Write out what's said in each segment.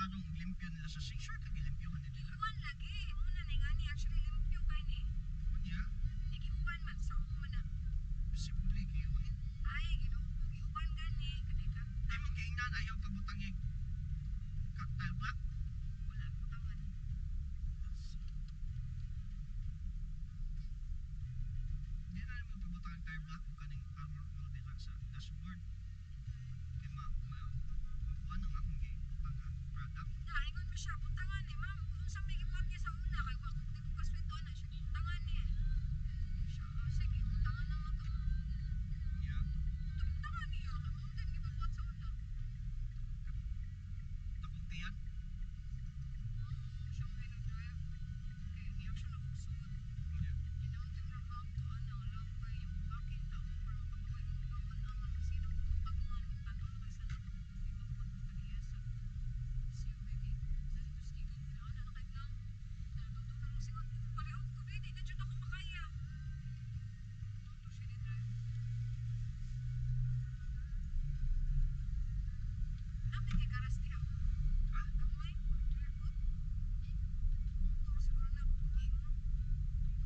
arong limpyo nila sa sing, sure kagilimpyohan nila. Iuwan lagi. Muna na nga ni actually limpyo kay ni. Unya, Nagiuwan man sa ako man na. posible kayo eh. Ay, ginuupog. Iuwan gani. Kadika. Di mo giingnan ayaw pagbutang yung cocktail black. Wala. Butangan. Di na naman pagbutang ang tire black o kaning armor all din lang sa dashboard. Kaya makuha ng akong gibutang ang product. Ingon mo siya. Butangan ni ma'am. Kung sa may gibuhat niya sa una. Kaya wako di ko kaswito na siya. Butangan niya. Siya. Sige. Butangan na mo to. Unya, Butangan niya. Kaya mo din gibuhat sa una. takong tiyan. Siya may nag-drive. Kaya niya siya nakusod. Unya, Ginaunting lang ako, alam ko yung bakit ako para makabaway ng gawan naman kasi nagpagman, tanaw na kasi nagpagman ko kaniya sa SUV. Nagtustigan ko na nakailang. Nagtuto na lang siya. Palihog ko, di na dyan ako makaya. Toto siya ni drive. Dapat kay karas niya. ha? Gamay, clear ko. Motor siguro na kung ingon.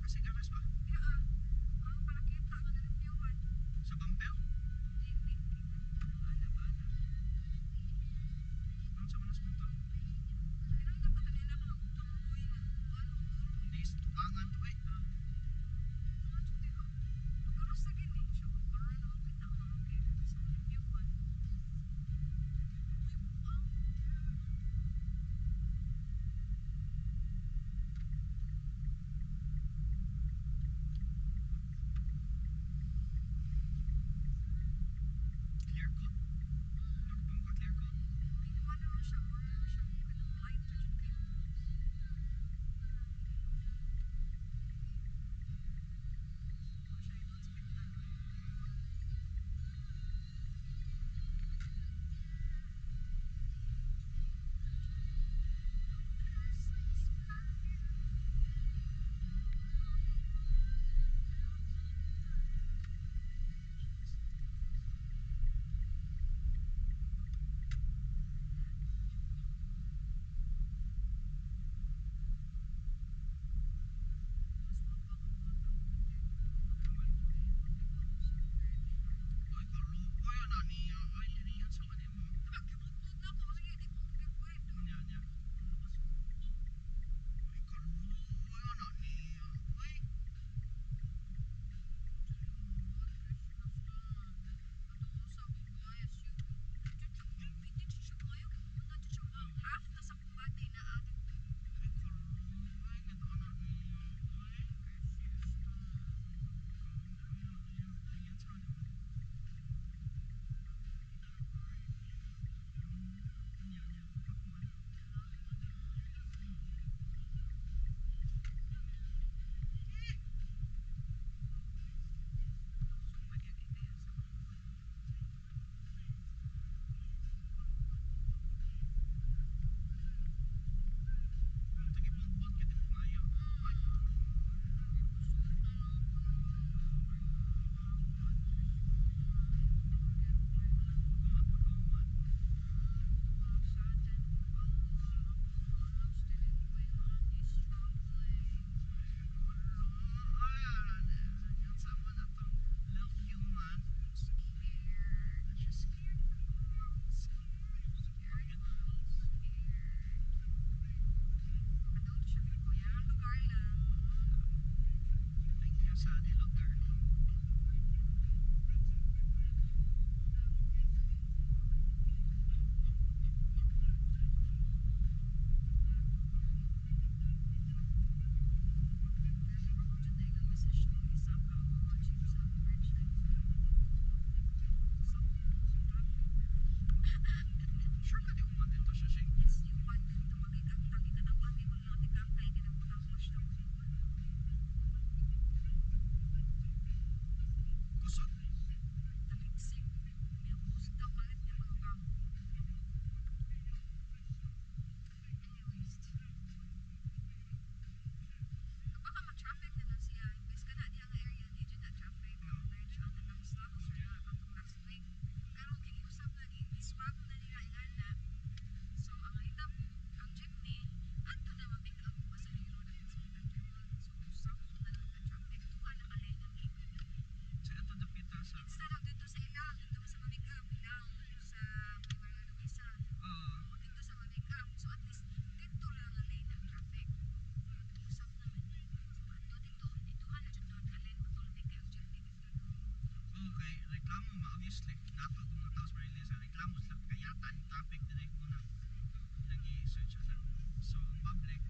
Kasi garas ba? Kaya ang palakita nga nalimpiyuhan. Sa bumper? Dili, ala-ala. Ang sa manas bumper? Kinangga pa kanila ko magtuloy nga kuan motor. Di tubangan to eh. Ano di ko? Nagkaros sa gini siya ko para na makita ko kay sa limpyuhan. Uy, buang. Clear coat. Nagpang ka clear coat. Hindi naman naman siya more naman siya kanang light to jud kayo. Ito siya yung hospital. Mas mabang ang mga tao dito. Ay, karupoy na niya. Ay, liniyan sa kanimo. Nagkimutmut na ko sige di ko pwede. Unya, unya. Ay, karupoy na niya. Ay, Half na sa kumbate na atin. ay, karupoy. Ganda na niya. Ay, karupoy na niya. Liniyan sa kanimo. Unya, unya. Kakuan. Tagibot-bot ka din maayo. Ay, pagkawan, pagkawan. Sure ka di uman dito siya sing. reklamo ma obviously nato kung mga tao sa Marilyn sa reklamo sila kayatan traffic dire ko na ilang i-search ana so ang public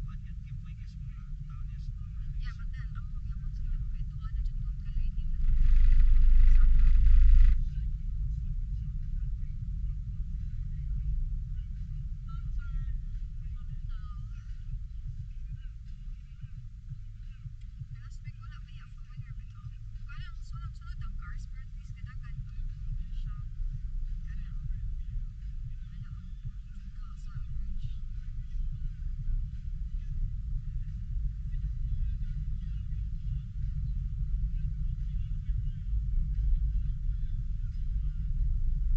what yun giveaway guys mga tao niya sa Marilyn Yeah, but then ako magyapon sila kay tuwa na jud doon kalay nila. Last week wala ba ya familiar bitaw. Kala ang sunod-sunod ang cars pero at least kadagan siya. Kana. Wala ka sa average.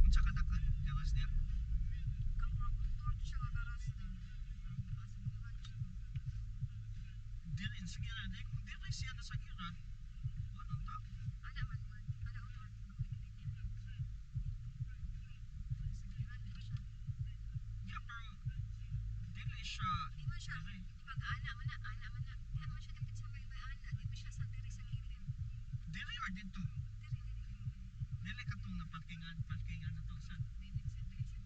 unsa ka dakan gawas niya Kang produktor siya kagaras na. Asimulan siya. dili sige na kung dili siya na sa giran ano ta Ana man man. Ana autor nakapili niya. Sagiran na siya. yeah pero dili siya Di man siya. dili Pag ana man na, ana man na. Di man siya dapit sa may ana. Di man siya sa diri sa kilid. dili or dito Diri diri. dili katong na parkingan na to sa Dili sa diri sa.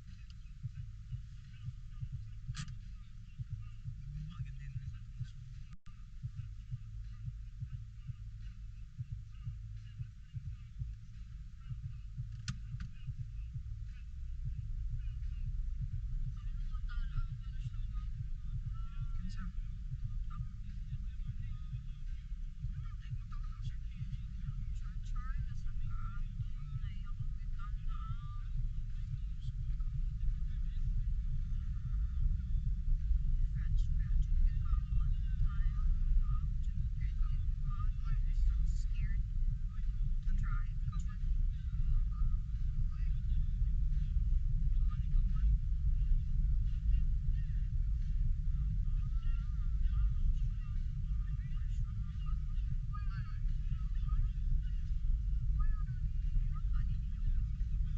guba gid din kinsa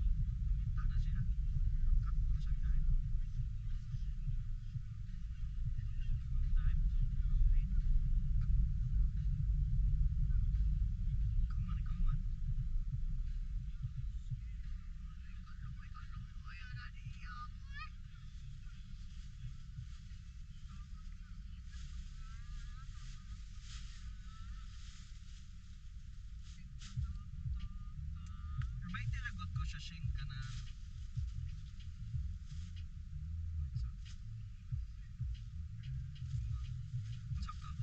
ana siya kapon sa drive come on come on may tinagot ko siya sing ka na unsa ma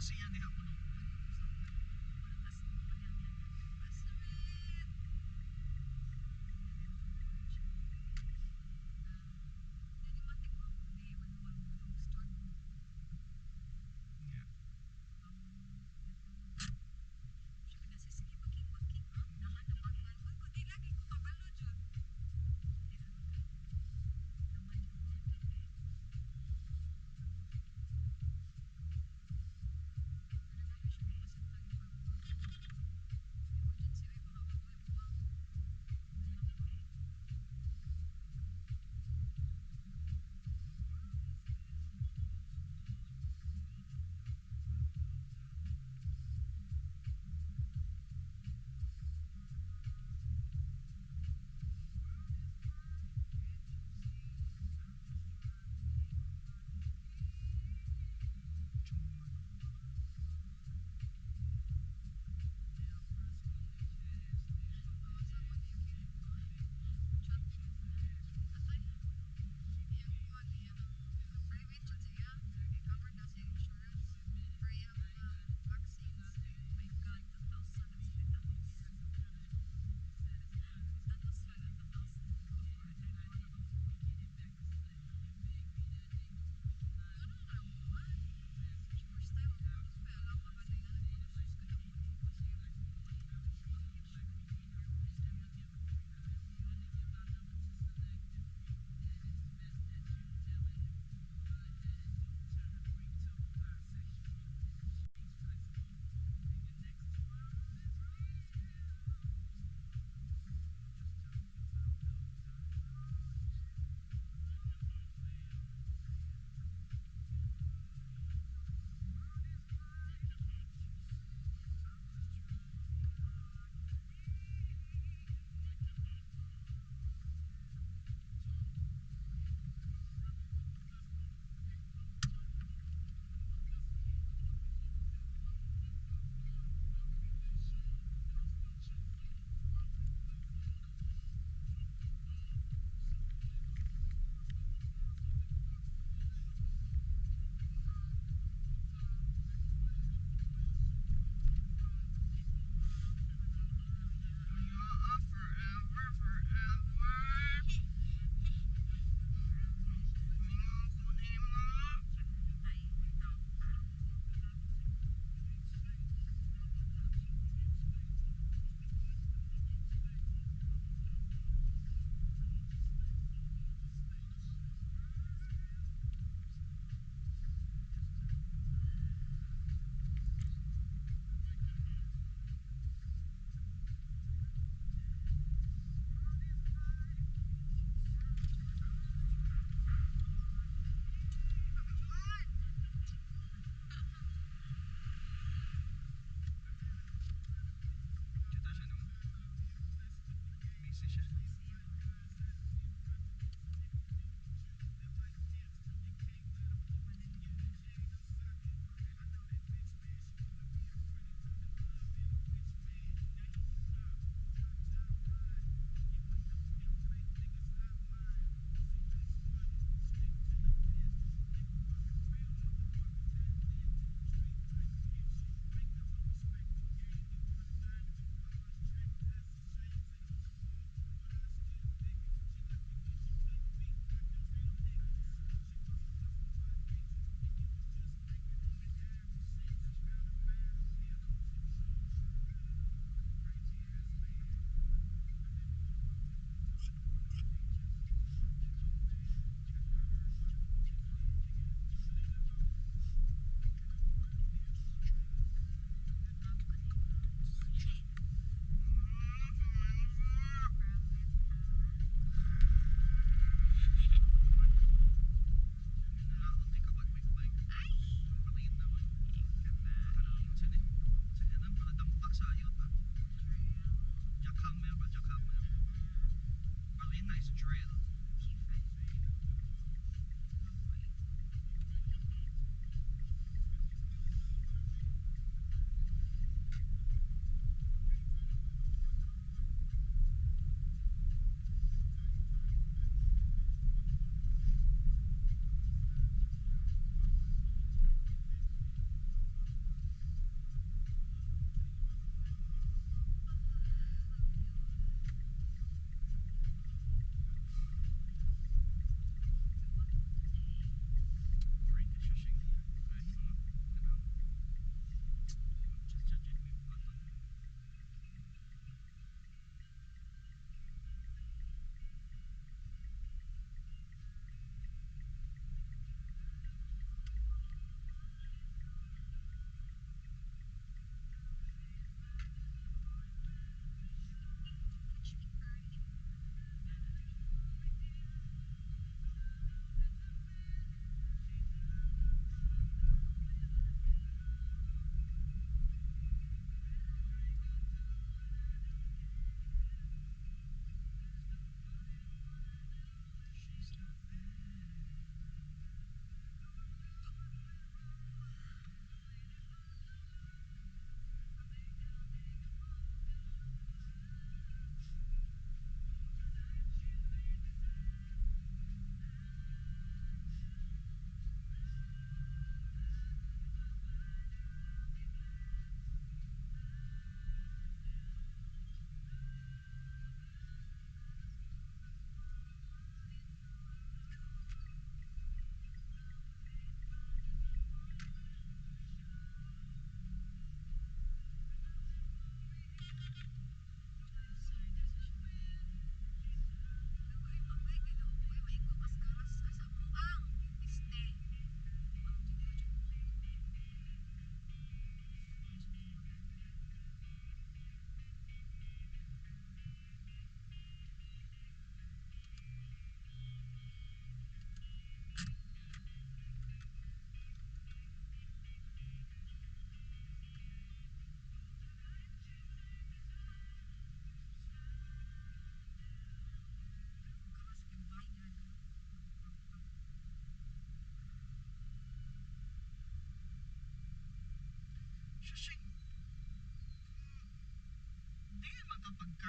siya diha ko no. Yeah.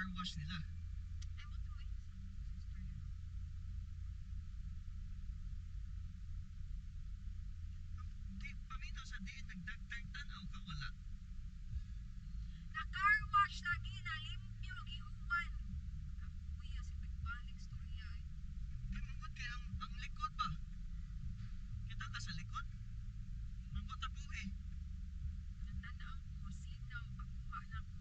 car wash nila. Ay, mo to eh. Sa sister niya. Di paminaw sa diin nagdagdag tanaw ka wala. Na-car wash lagi na limpyo, gihuman. Kuya, si nagbalik storya eh. Di mangod kay ang likod ba? Kita ka sa likod? Mangod ta buhi. Nagtanaw ko, sinaw, pagkuha na ko.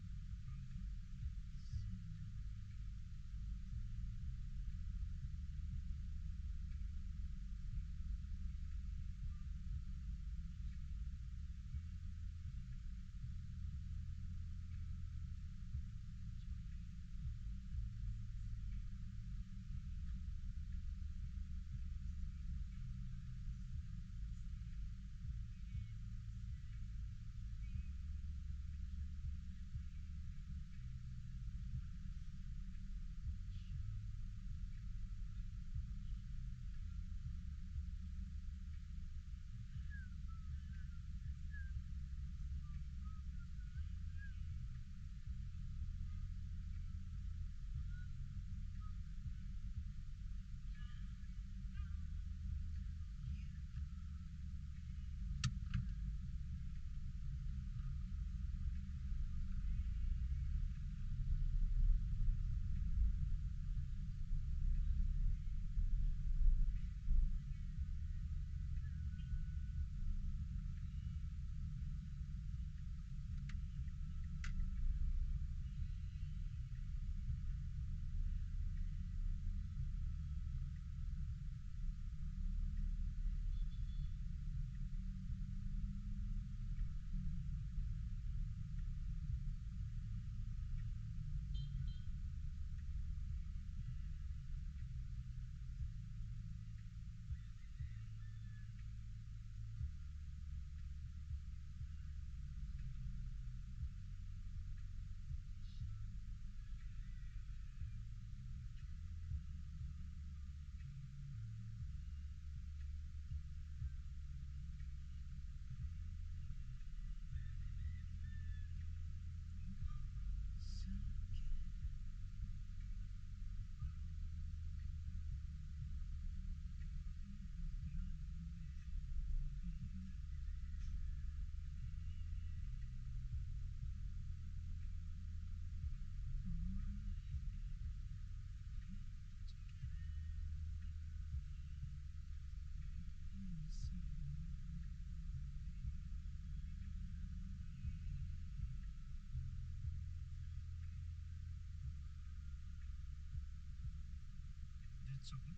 Diretso ko.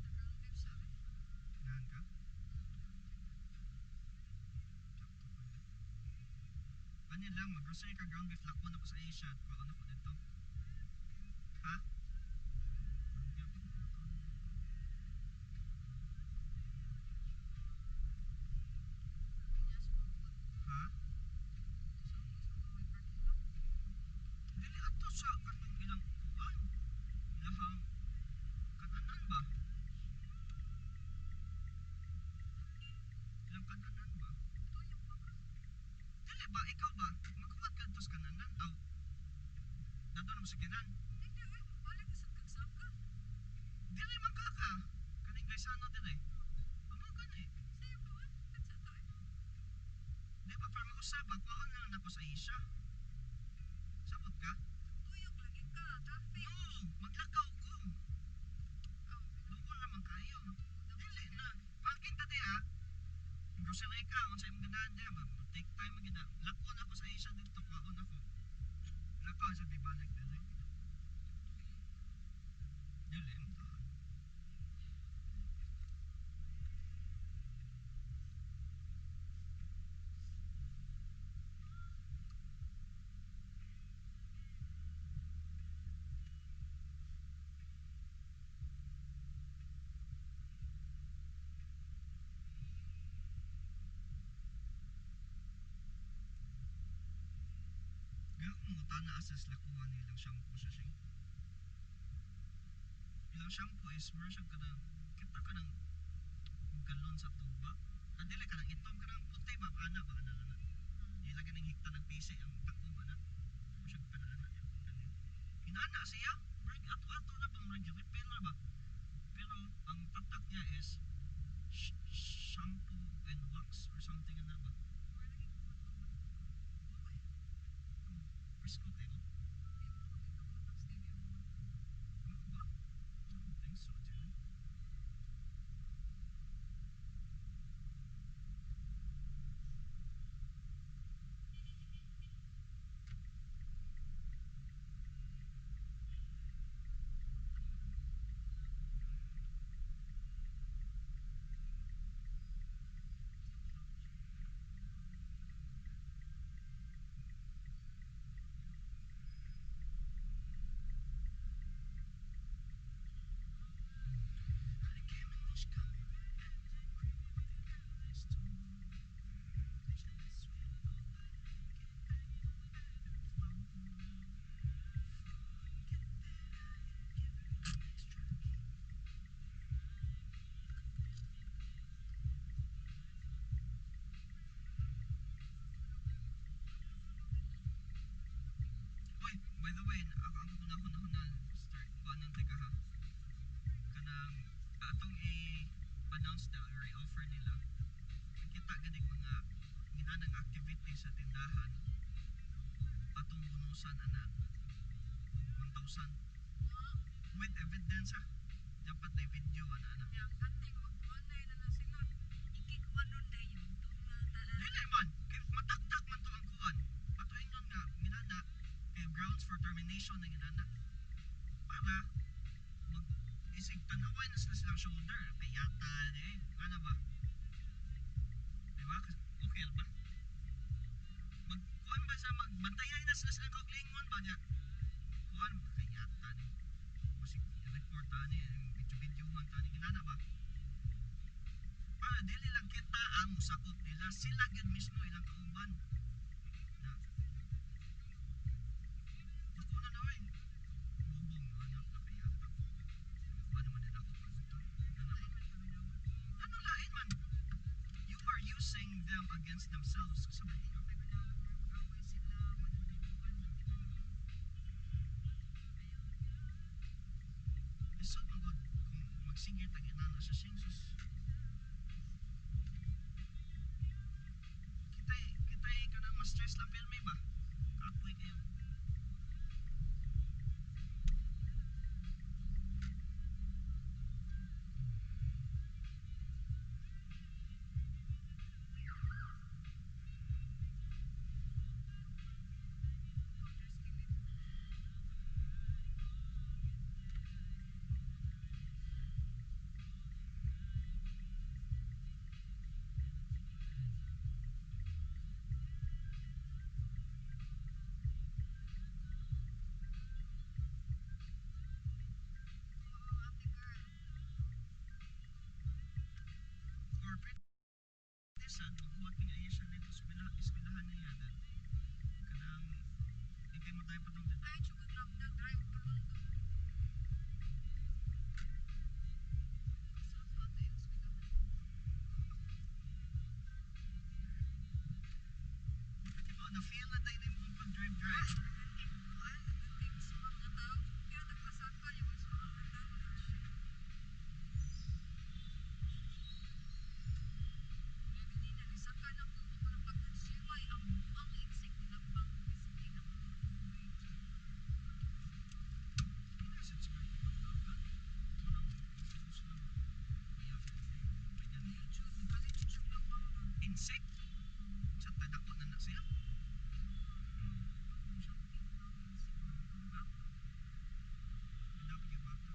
Nag-ground beef sabi. Nahan ka? Sakto pa na. Ano lang, mag-grocery ka ground beef lakon ako sa Asia at kuha na ko dito. Ha? Hanggang pa mga lakon. Pinyas mo po. Ha? So, gusto mo may parking lot? Dili ato sa katong ilang kuan. Ilahang kananan ba? Ilang kananan ba? Tuyok pa ka. Dili ba? Ikaw ba? Magkuhat ka dito sa kananan? Aw, dato na mo sa kinan. Hindi eh, balik sa kagsaka. Dili man ka ka. Kaning guys ano dili? Amo ka ni. Sa'yo pa ba? Katsa tayo. Di ba para mausab ba? Kuhaan lang ako sa Asia. Sabot ka? Tuyok lagi ka, traffic. No, maglakaw ko. Oh, Doon naman kayo. pinag-uda mo Dili siya. na. Parking tadi ha. Grocery ka, unsay imong ganahan diha ba? Take time magina. Lakon ako sa Asia dito, kaon ako. Lakaw sa bibalik dili. Dili mo tahan. Gawin mo na asas lakuhan nilang shampoo sa siya. Ilang shampoo is meron siya ka ng kita ka ng galon sa tuba. Adili ka ng itom ka ng puti ba? Ana ba? Ana lang na. Ilagay ng higta nagpisi ang tako ba na. Siya kanana niya. Hinana siya. Murag ato-ato na ba murag repair na ba? Pero ang tatak niya is shampoo and wax or something na ba? Okay. Presko tayo. Ano ba? I don't think so, dude. Oy, by the way, ako hunahuna start kuanon teka ha. Kanang atong i-announce na or i-offer nila. Kita ganing mga ginanang activity sa tindahan. Atong bonusan ana og 1,000 with evidence ha. Dapat na video ana ana. Dili man, kay matakdak man to ang kuan. Ato ingon nga ginana kay grounds for termination na ginana. Para mag isig tanaway na sila silang shoulder kay yata ano ba? Diba? Okay ba? Kuan ba sa magbantayan na sila silang kauglingon ba niya? Kuan kay yata ni. Kasi report tani video-videohan tani ginana ba? Para dili lang kita ang musakop nila, sila gyud mismo ilang kauban. Na ako na naway. Bubong anak na kay yata. Kuan naman nila ako pagbuto. Ano lain man? You are using them against themselves. Kasabay niyo. Isod man gud kung magsingit ang inana sa singsus. Kitay ka na ma-stress lang pero may ba? Kapoy kayo. Or pwede sad magbuhat nga iya siya dito eskwelahan niya that kanang ikay mo tayo patong dito. Na feel na tayo din mong pag-drive. Insect? Sa tadako na na siya? Dapat yung bata.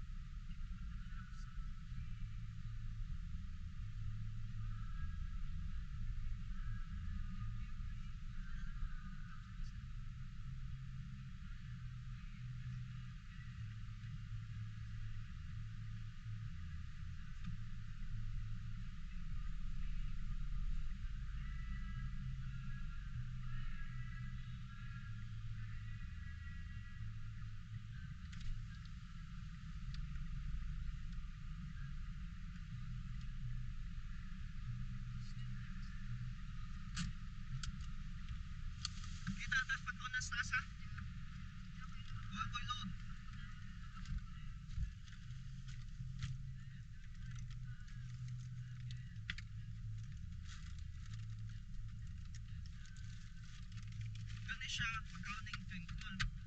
siya, pagkaon ng twinkle.